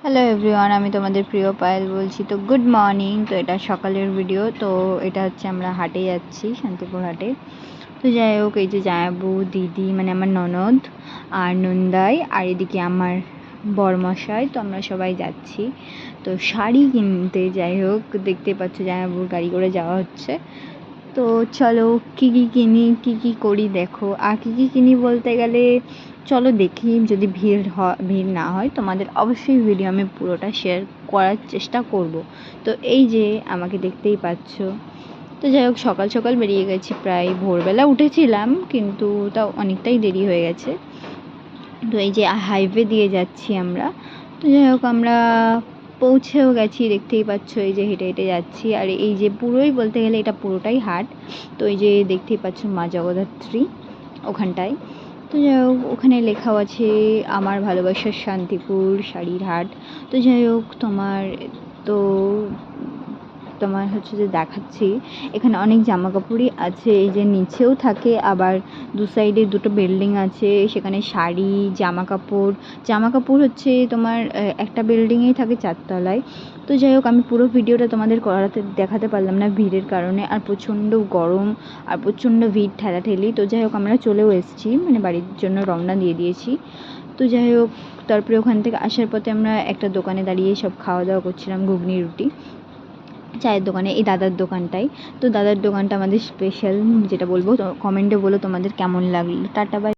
Hello everyone, আমি তোমাদের প্রিয় পায়েল বলছি। তো গুড মর্নিং। তো এটা সকালের ভিডিও। তো এটা হচ্ছে আমরা হাটে যাচ্ছি, শান্তিপুর হাটে। তো যাই হোক, এই যে জায়াবু দিদি মানে আমার ননদ আর নন্দাই আর এদিকে আমার বরমশাই, তো আমরা সবাই যাচ্ছি তো শাড়ি কিনতে। যাই হোক, দেখতে পাচ্ছ জায়াবুর গাড়ি করে যাওয়া হচ্ছে। তো চলো কী কী কিনি, কী কী করি দেখো। আর কী কী কিনি বলতে গেলে চলো দেখি, যদি ভিড় না হয় তোমাদের অবশ্যই ভিডিও আমি পুরোটা শেয়ার করার চেষ্টা করব। তো এই যে আমাকে দেখতেই পাচ্ছ। তো যাই হোক, সকাল সকাল বেরিয়ে গেছি, প্রায় ভোরবেলা উঠেছিলাম কিন্তু তাও অনেকটাই দেরি হয়ে গেছে। তো এই যে হাইওয়ে দিয়ে যাচ্ছি আমরা। তো যাই হোক, আমরা পৌঁছেও গেছি, দেখতেই পাচ্ছ। এই যে হেঁটে হেঁটে যাচ্ছি, আর এই যে পুরোই বলতে গেলে এটা পুরোটাই হাট। তো এই যে দেখতেই পাচ্ছ মা জগদ্ধাত্রী ওখানটায়। তো যাই হোক, ওখানে লেখাও আছে আমার ভালোবাসার শান্তিপুর শাড়ির হাট। তো যাই হোক, তো তোমার হচ্ছে যে দেখাচ্ছি, এখানে অনেক জামা কাপড়ই আছে। এই যে নিচেও থাকে, আবার দু সাইডে দুটো বিল্ডিং আছে, সেখানে শাড়ি জামা কাপড় হচ্ছে তোমার একটা বিল্ডিংয়েই থাকে 4 তলায়। তো যাই হোক, আমি পুরো ভিডিওটা তোমাদের দেখাতে পারলাম না ভিড়ের কারণে, আর প্রচণ্ড গরম আর প্রচণ্ড ভিড় ঠেলাঠেলি। তো যাই হোক, আমরা চলেও এসেছি, মানে বাড়ির জন্য রওনা দিয়ে দিয়েছি। তো যাই হোক, তারপরে ওখান থেকে আসার পথে আমরা একটা দোকানে দাঁড়িয়ে সব খাওয়া দাওয়া করছিলাম, ঘুগনি রুটি, চায়ের দোকানে, এই দাদার দোকানটাই। তো দাদার দোকানটা আমাদের স্পেশাল, যেটা বলবো কমেন্টে বলো তোমাদের কেমন লাগলো। Tata bye.